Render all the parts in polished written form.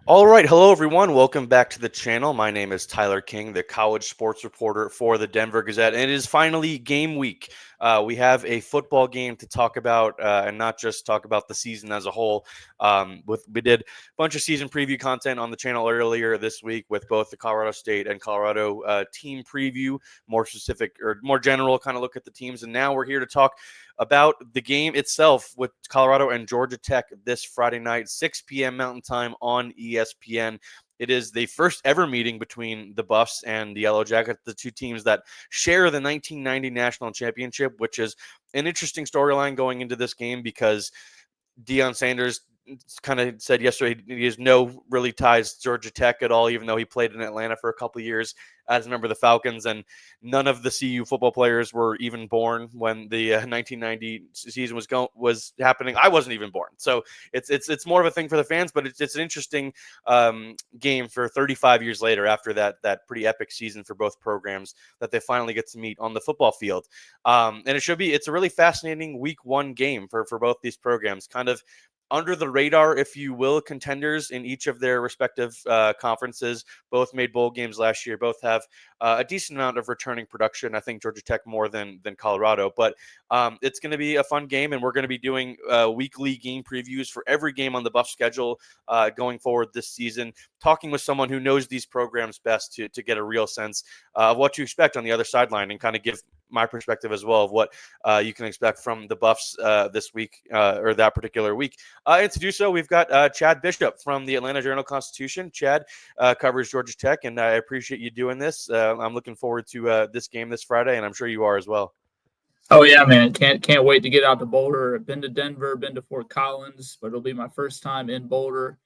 All right. Hello, everyone. Welcome back to the channel. My name is Tyler King, the college sports reporter for the Denver Gazette. And it is finally game week. We have a football game to talk about and not just talk about the season as a whole. We did a bunch of season preview content on the channel earlier this week with both the Colorado State and Colorado team preview, more specific or more general kind of look at the teams. And now we're here to talk about the game itself with Colorado and Georgia Tech this Friday night, 6 p.m. Mountain Time on ESPN. It is the first ever meeting between the Buffs and the Yellow Jackets, the two teams that share the 1990 national championship, which is an interesting storyline going into this game because Deion Sanders kind of said yesterday he has no really ties to Georgia Tech at all, even though he played in Atlanta for a couple of years as a member of the Falcons, and none of the CU football players were even born when the 1990 season was happening. I wasn't even born, so it's more of a thing for the fans, but it's an interesting game for 35 years later after that pretty epic season for both programs that they finally get to meet on the football field. And it's a really fascinating week one game for both these programs, kind of under the radar, if you will, contenders in each of their respective conferences. Both made bowl games last year. Both have a decent amount of returning production. I think Georgia Tech more than Colorado. But it's going to be a fun game, and we're going to be doing weekly game previews for every game on the Buff schedule going forward this season, talking with someone who knows these programs best to get a real sense of what to expect on the other sideline and kind of give my perspective as well of what you can expect from the Buffs this week or that particular week. And to do so, we've got Chad Bishop from the Atlanta Journal-Constitution. Chad covers Georgia Tech, and I appreciate you doing this. I'm looking forward to this game this Friday, and I'm sure you are as well. Oh yeah, man! Can't wait to get out to Boulder. I've been to Denver, been to Fort Collins, but it'll be my first time in Boulder.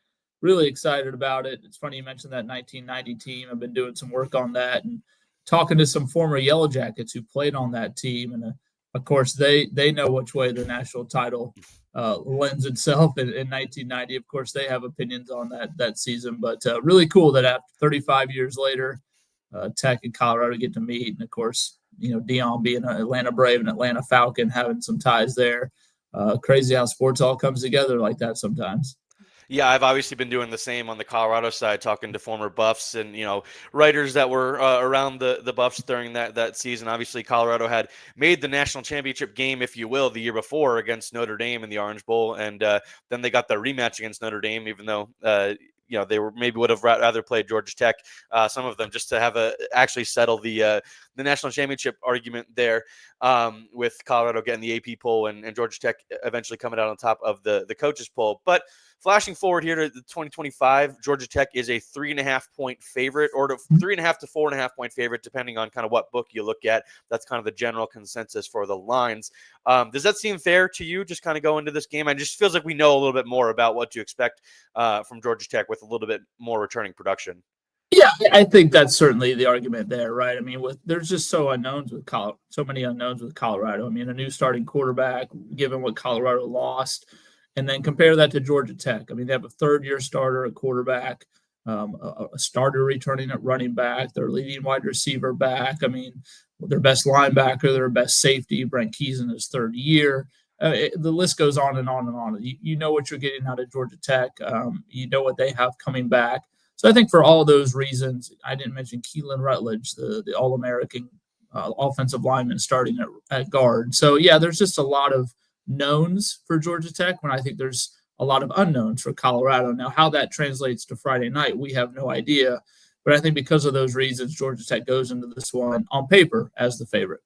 Really excited about it. It's funny you mentioned that 1990 team. I've been doing some work on that and talking to some former Yellow Jackets who played on that team, and of course they know which way the national title lends itself in 1990. Of course, they have opinions on that season, but really cool that after 35 years later, Tech and Colorado get to meet, and of course, Deion being an Atlanta Brave and Atlanta Falcon, having some ties there. Crazy how sports all comes together like that sometimes. Yeah, I've obviously been doing the same on the Colorado side, talking to former Buffs and writers that were around the Buffs during that season. Obviously, Colorado had made the national championship game, if you will, the year before against Notre Dame in the Orange Bowl, and then they got the rematch against Notre Dame, even though they would have rather played Georgia Tech. Some of them just to have actually settle the national championship argument there, with Colorado getting the AP poll and Georgia Tech eventually coming out on top of the coaches poll, but. Flashing forward here to the 2025, Georgia Tech is a 3.5 point favorite, or 3.5 to 4.5 point favorite, depending on kind of what book you look at. That's kind of the general consensus for the lines. Does that seem fair to you? Just kind of go into this game. It just feels like we know a little bit more about what to expect from Georgia Tech with a little bit more returning production. Yeah, I think that's certainly the argument there, right? I mean, there's just so many unknowns with Colorado. I mean, a new starting quarterback, given what Colorado lost. And then compare that to Georgia Tech. I mean, they have a third-year starter at quarterback, a starter returning at running back, their leading wide receiver back. I mean, their best linebacker, their best safety, Brent Keys in his third year. The list goes on and on and on. You know what you're getting out of Georgia Tech. You know what they have coming back. So I think for all those reasons, I didn't mention Keelan Rutledge, the All-American offensive lineman starting at guard. So, yeah, there's just a lot of knowns for Georgia Tech when I think there's a lot of unknowns for Colorado. Now, how that translates to Friday night, we have no idea. But I think because of those reasons, Georgia Tech goes into this one on paper as the favorite.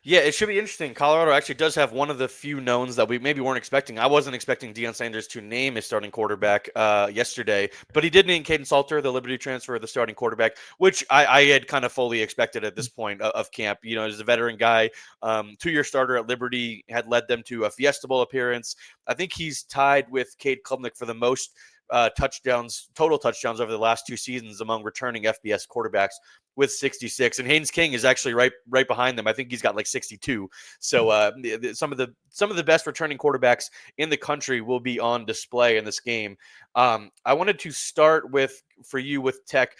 Yeah, it should be interesting. Colorado actually does have one of the few knowns that we maybe weren't expecting. I wasn't expecting Deion Sanders to name his starting quarterback yesterday, but he did name Caden Salter, the Liberty transfer, the starting quarterback, which I had kind of fully expected at this point of camp. As a veteran guy, 2-year starter at Liberty, had led them to a Fiesta Bowl appearance. I think he's tied with Cade Klubnik for the most total touchdowns over the last 2 seasons among returning FBS quarterbacks with 66, and Haynes King is actually right behind them. I think he's got like 62. So some of the best returning quarterbacks in the country will be on display in this game. I wanted to start with Tech.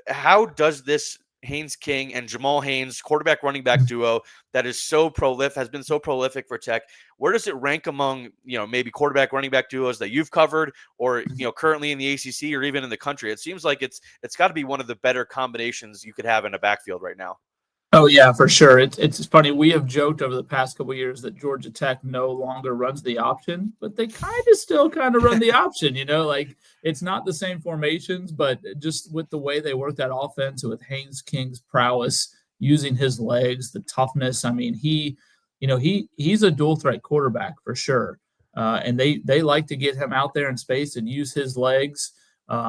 How does this Haynes King and Jamal Haynes, quarterback running back duo that is so prolific, has been so prolific for Tech. Where does it rank among, maybe quarterback running back duos that you've covered, or, currently in the ACC or even in the country? It seems like it's got to be one of the better combinations you could have in a backfield right now. Oh yeah, for sure. It's funny. We have joked over the past couple of years that Georgia Tech no longer runs the option, but they still run the option. Like it's not the same formations, but just with the way they work that offense with Haynes King's prowess, using his legs, the toughness. I mean, he's a dual threat quarterback for sure, and they like to get him out there in space and use his legs.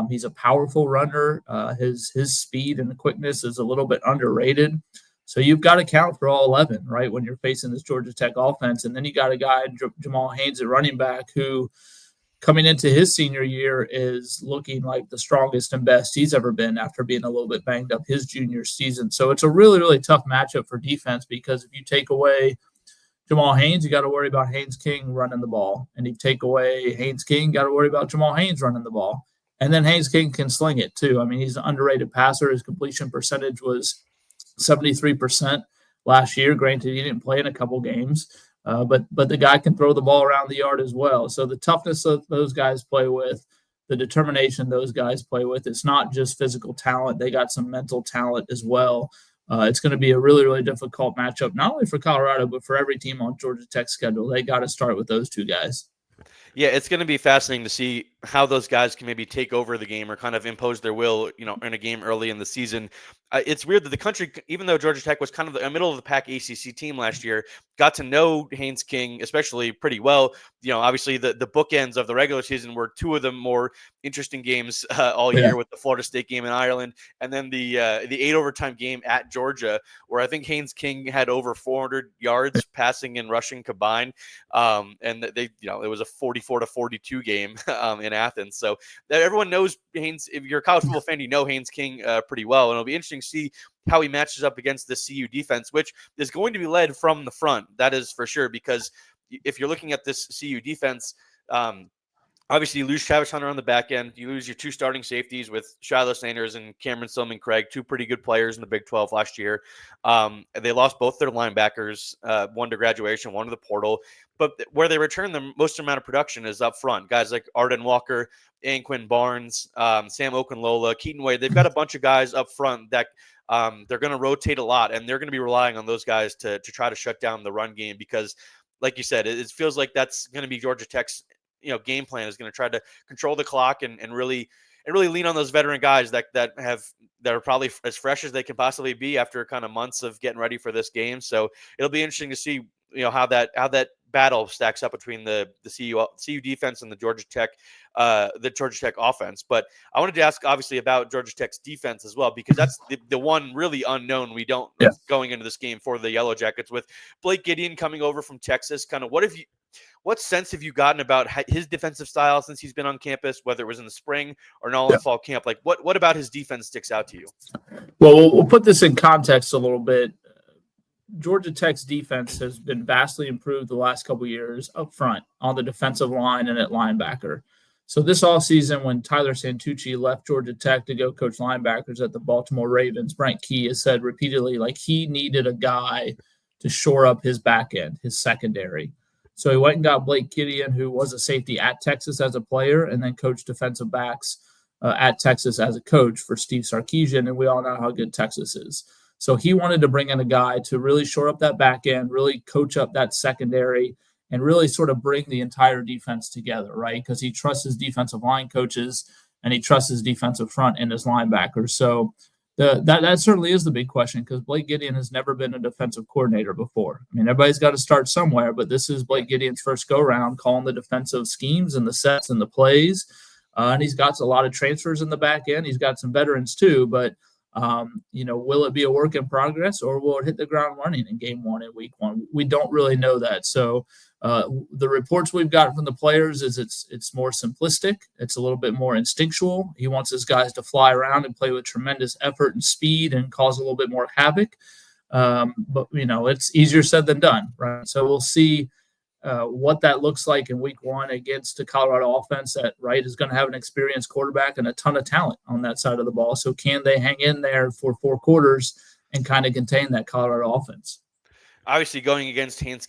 He's a powerful runner. His speed and quickness is a little bit underrated. So you've got to count for all 11, right, when you're facing this Georgia Tech offense. And then you got a guy, Jamal Haynes, at running back, who coming into his senior year is looking like the strongest and best he's ever been after being a little bit banged up his junior season. So it's a really, really tough matchup for defense, because if you take away Jamal Haynes, you got to worry about Haynes King running the ball. And you take away Haynes King, got to worry about Jamal Haynes running the ball. And then Haynes King can sling it too. I mean, he's an underrated passer. His completion percentage was 73% last year. Granted, he didn't play in a couple games, but the guy can throw the ball around the yard as well. So the toughness that those guys play with, the determination those guys play with, it's not just physical talent. They got some mental talent as well. It's going to be a really, really difficult matchup, not only for Colorado, but for every team on Georgia Tech's schedule. They got to start with those two guys. Yeah, it's going to be fascinating to see how those guys can maybe take over the game or kind of impose their will, in a game early in the season. It's weird that the country, even though Georgia Tech was kind of a middle of the pack ACC team last year, got to know Haynes King especially pretty well. Obviously the bookends of the regular season were two of the more interesting games all year, with the Florida State game in Ireland, and then the 8 overtime game at Georgia, where I think Haynes King had over 400 yards passing and rushing combined, and they it was a 44-42 game in Athens. So that everyone knows Haynes. If you're a college football fan, you know Haynes King pretty well, and it'll be interesting to see how he matches up against the CU defense, which is going to be led from the front. That is for sure, because if you're looking at this CU defense, obviously you lose Travis Hunter on the back end. You lose your two starting safeties with Shiloh Sanders and Cameron Silman Craig, two pretty good players in the Big 12 last year. They lost both their linebackers, one to graduation, one to the portal. But where they return the most amount of production is up front. Guys like Arden Walker, Anquin Barnes, Sam Okunlola, Keaton Wade. They've got a bunch of guys up front that they're going to rotate a lot, and they're going to be relying on those guys to try to shut down the run game, because, like you said, it feels like that's going to be Georgia Tech's game plan, is going to try to control the clock and really lean on those veteran guys that are probably as fresh as they can possibly be after kind of months of getting ready for this game. So it'll be interesting to see how that battle stacks up between the CU defense and the Georgia Tech offense. But I wanted to ask obviously about Georgia Tech's defense as well, because that's the one really unknown we don't going into this game for the Yellow Jackets, with Blake Gideon coming over from Texas. Kind of what sense have you gotten about his defensive style since he's been on campus, whether it was in the spring or now in fall camp? Like what about his defense sticks out to you? Well, we'll put this in context a little bit. Georgia Tech's defense has been vastly improved the last couple of years up front on the defensive line and at linebacker. So this offseason, when Tyler Santucci left Georgia Tech to go coach linebackers at the Baltimore Ravens, Brent Key has said repeatedly, like, he needed a guy to shore up his back end, his secondary. So he went and got Blake Gideon, who was a safety at Texas as a player, and then coached defensive backs at Texas as a coach for Steve Sarkisian, and we all know how good Texas is. So he wanted to bring in a guy to really shore up that back end, really coach up that secondary, and really sort of bring the entire defense together, right? Because he trusts his defensive line coaches, and he trusts his defensive front and his linebackers. So that certainly is the big question, because Blake Gideon has never been a defensive coordinator before. I mean, everybody's got to start somewhere, but this is Blake Gideon's first go-around calling the defensive schemes and the sets and the plays. And he's got a lot of transfers in the back end. He's got some veterans too, but will it be a work in progress, or will it hit the ground running in game one and week one? We don't really know that. So the reports we've got from the players is it's more simplistic. It's a little bit more instinctual. He wants his guys to fly around and play with tremendous effort and speed and cause a little bit more havoc. But it's easier said than done, right? So we'll see what that looks like in week one against the Colorado offense that, right, is going to have an experienced quarterback and a ton of talent on that side of the ball. So can they hang in there for 4 quarters and kind of contain that Colorado offense? Obviously, going against Haynes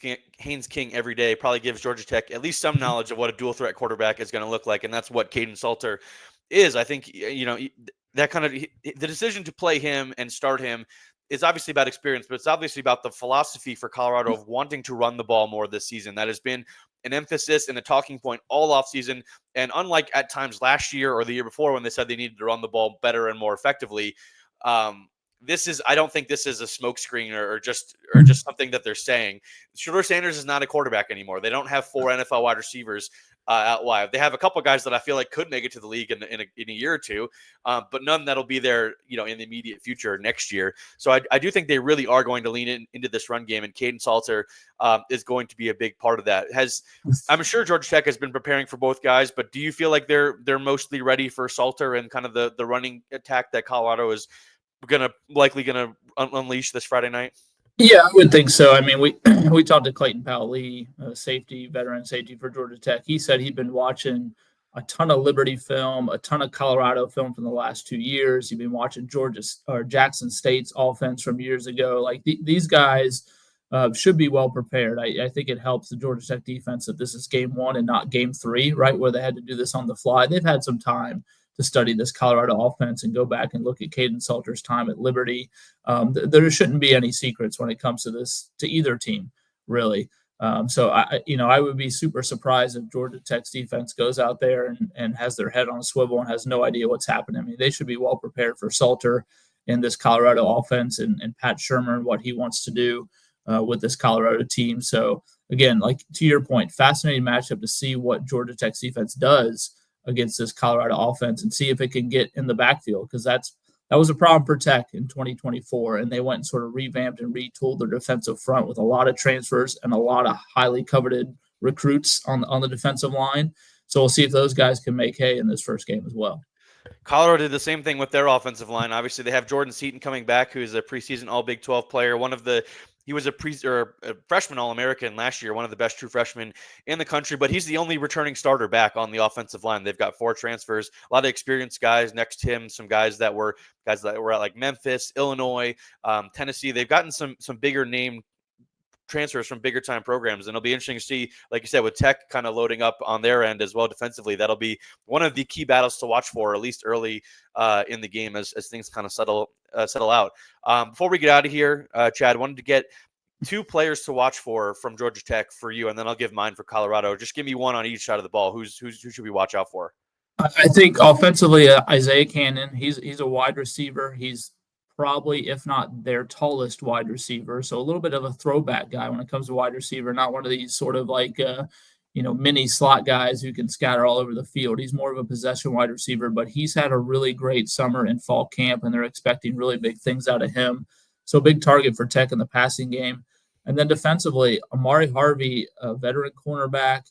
King every day probably gives Georgia Tech at least some knowledge of what a dual threat quarterback is going to look like, and that's what Caden Salter is. I think that kind of the decision to play him and start him is obviously about experience, but it's obviously about the philosophy for Colorado of wanting to run the ball more this season. That has been an emphasis and a talking point all offseason. And unlike at times last year or the year before when they said they needed to run the ball better and more effectively, I don't think this is a smokescreen or just something that they're saying. Shedeur Sanders is not a quarterback anymore. They don't have 4 NFL wide receivers out wide. They have a couple guys that I feel like could make it to the league in a year or two, but none that'll be there, in the immediate future next year. So I do think they really are going to lean into this run game, and Caden Salter is going to be a big part of that. I'm sure Georgia Tech has been preparing for both guys, but do you feel like they're mostly ready for Salter and kind of the running attack that Colorado is likely gonna unleash this Friday night? Yeah, I would think so. I mean, we talked to Clayton Powell-Lee, veteran safety for Georgia Tech. He said he'd been watching a ton of Liberty film, a ton of Colorado film from the last 2 years. He'd been watching Jackson State's offense from years ago. Like these guys should be well prepared. I think it helps the Georgia Tech defense that this is game 1 and not game 3, right, where they had to do this on the fly. They've had some time to study this Colorado offense and go back and look at Caden Salter's time at Liberty. There shouldn't be any secrets when it comes to this, to either team, really. So I would be super surprised if Georgia Tech's defense goes out there and has their head on a swivel and has no idea what's happening. I mean, they should be well prepared for Salter and this Colorado offense and Pat Shurmur and what he wants to do with this Colorado team. So again, like to your point, fascinating matchup to see what Georgia Tech's defense does against this Colorado offense and see if it can get in the backfield, because that was a problem for Tech in 2024, and they went and sort of revamped and retooled their defensive front with a lot of transfers and a lot of highly coveted recruits on the defensive line. So we'll see if those guys can make hay in this first game as well. Colorado did the same thing with their offensive line. Obviously, they have Jordan Seaton coming back, who is a preseason All Big 12 player. He was a freshman All-American last year, one of the best true freshmen in the country, but he's the only returning starter back on the offensive line. They've got 4 transfers, a lot of experienced guys next to him, some guys that were at like Memphis, Illinois, Tennessee. They've gotten some bigger name transfers from bigger time programs, and it'll be interesting to see, like you said, with Tech kind of loading up on their end as well defensively. That'll be one of the key battles to watch for, at least early in the game as things kind of settle out. Before we get out of here, Chad, wanted to get 2 players to watch for from Georgia Tech for you, and then I'll give mine for Colorado. Just give me one on each side of the ball. Who should we watch out for? I think offensively, Isaiah Cannon, he's a wide receiver. He's probably, if not their tallest wide receiver. So a little bit of a throwback guy when it comes to wide receiver, not one of these sort of like, mini slot guys who can scatter all over the field. He's more of a possession wide receiver, but he's had a really great summer and fall camp, and they're expecting really big things out of him. So big target for Tech in the passing game. And then defensively, Amari Harvey, a veteran cornerback,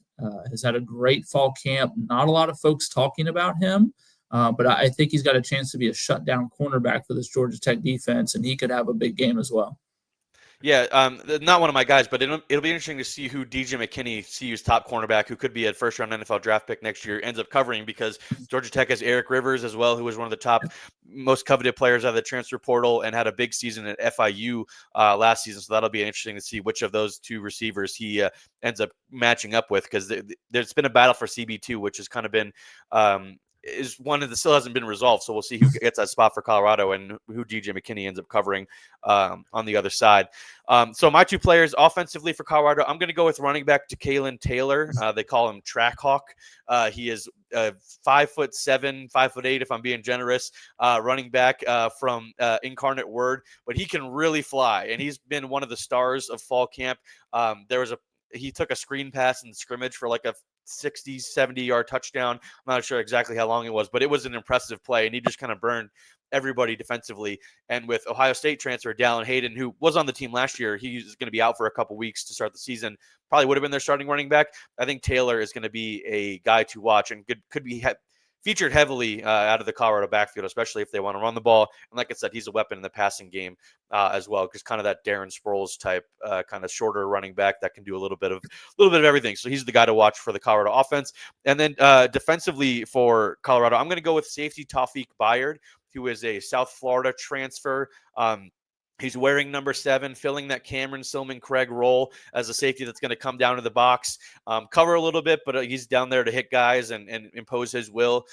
has had a great fall camp. Not a lot of folks talking about him. But I think he's got a chance to be a shutdown cornerback for this Georgia Tech defense, and he could have a big game as well. Yeah, not one of my guys, but it'll be interesting to see who DJ McKinney, CU's top cornerback, who could be a first-round NFL draft pick next year, ends up covering, because Georgia Tech has Eric Rivers as well, who was one of the top most coveted players out of the transfer portal and had a big season at FIU last season. So that'll be interesting to see which of those 2 receivers he ends up matching up with, because there's been a battle for CB2, which has kind of been is one that still hasn't been resolved. So we'll see who gets that spot for Colorado and who DJ McKinney ends up covering on the other side. So my 2 players offensively for Colorado, I'm going to go with running back Kalen Taylor. They call him Track Hawk. He is 5'7", 5'8", if I'm being generous, running back from Incarnate Word, but he can really fly, and he's been one of the stars of fall camp. He took a screen pass in scrimmage for like a 60, 70-yard touchdown. I'm not sure exactly how long it was, but it was an impressive play, and he just kind of burned everybody defensively. And with Ohio State transfer Dallin Hayden, who was on the team last year, he's going to be out for a couple weeks to start the season. Probably would have been their starting running back. I think Taylor is going to be a guy to watch and could be featured heavily out of the Colorado backfield, especially if they want to run the ball. And like I said, he's a weapon in the passing game as well, because kind of that Darren Sproles type, kind of shorter running back that can do a little bit of everything. So he's the guy to watch for the Colorado offense. And then defensively for Colorado, I'm going to go with safety Tawfiq Bayard, who is a South Florida transfer. He's wearing number 7, filling that Cameron Silman-Craig role as a safety that's going to come down to the box, cover a little bit, but he's down there to hit guys and impose his will.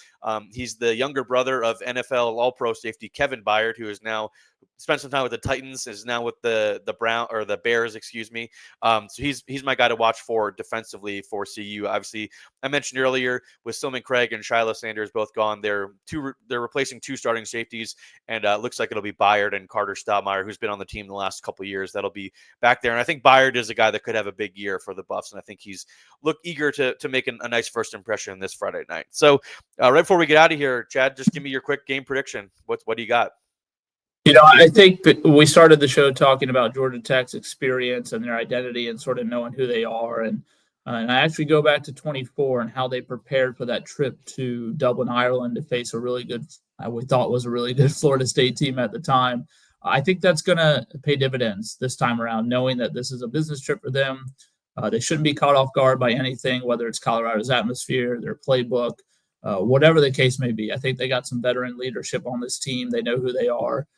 He's the younger brother of NFL All-Pro safety Kevin Byard, who is now spent some time with the Titans, is now with the Bears, excuse me. So he's my guy to watch for defensively for CU. Obviously, I mentioned earlier with Silman-Craig and Shiloh Sanders both gone, they're replacing 2 starting safeties, and it looks like it'll be Byard and Carter Stoudemire, who's been on the team the last couple of years, that'll be back there. And I think Byard is a guy that could have a big year for the Buffs, and I think he's eager to make a nice first impression this Friday night. So right before we get out of here, Chad, just give me your quick game prediction. What do you got? I think that we started the show talking about Georgia Tech's experience and their identity and sort of knowing who they are. And I actually go back to 24 and how they prepared for that trip to Dublin, Ireland to face a really good, we thought was a really good Florida State team at the time. I think that's going to pay dividends this time around, knowing that this is a business trip for them. They shouldn't be caught off guard by anything, whether it's Colorado's atmosphere, their playbook, whatever the case may be. I think they got some veteran leadership on this team. They know who they are.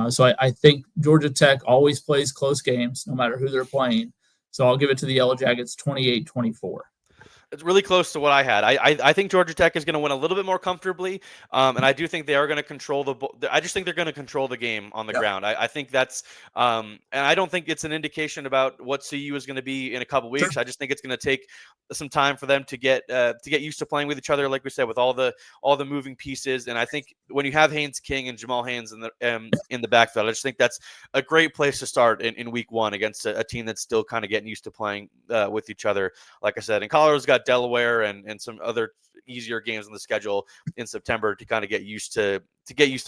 So I think Georgia Tech always plays close games, no matter who they're playing. So I'll give it to the Yellow Jackets 28-24. It's really close to what I had. I think Georgia Tech is going to win a little bit more comfortably, and I do think they are going to control I just think they're going to control the game on the ground. I think that's, and I don't think it's an indication about what CU is going to be in a couple weeks. Sure. I just think it's going to take some time for them to get used to playing with each other, like we said, with all the moving pieces. And I think when you have Haynes King and Jamal Haynes in the backfield, I just think that's a great place to start in week 1 against a team that's still kind of getting used to playing with each other. Like I said, and Colorado's got Delaware and some other easier games on the schedule in September to kind of get used to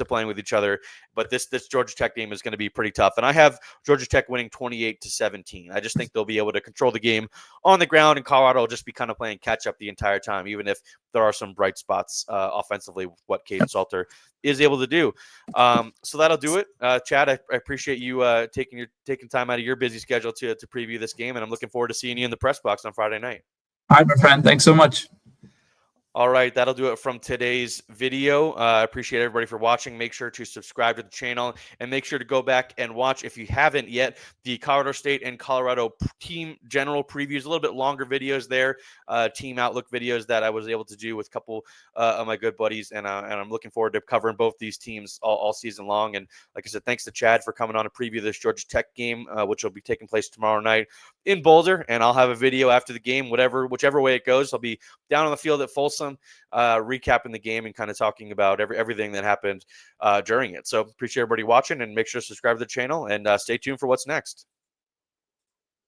playing with each other. But this Georgia Tech game is going to be pretty tough. And I have Georgia Tech winning 28-17. I just think they'll be able to control the game on the ground, and Colorado will just be kind of playing catch up the entire time, even if there are some bright spots offensively, what Caden Salter is able to do. So that'll do it. Chad, I appreciate you taking time out of your busy schedule to preview this game, and I'm looking forward to seeing you in the press box on Friday night. All right, my friend. Thanks so much. All right, that'll do it from today's video. I appreciate everybody for watching. Make sure to subscribe to the channel and make sure to go back and watch, if you haven't yet, the Colorado State and Colorado team general previews, a little bit longer videos there, team outlook videos that I was able to do with a couple of my good buddies, and I'm looking forward to covering both these teams all season long. And like I said, thanks to Chad for coming on to preview this Georgia Tech game, which will be taking place tomorrow night in Boulder, and I'll have a video after the game, whichever way it goes. I'll be down on the field at Folsom, recapping the game and kind of talking about everything that happened during it. So appreciate everybody watching, and make sure to subscribe to the channel and stay tuned for what's next.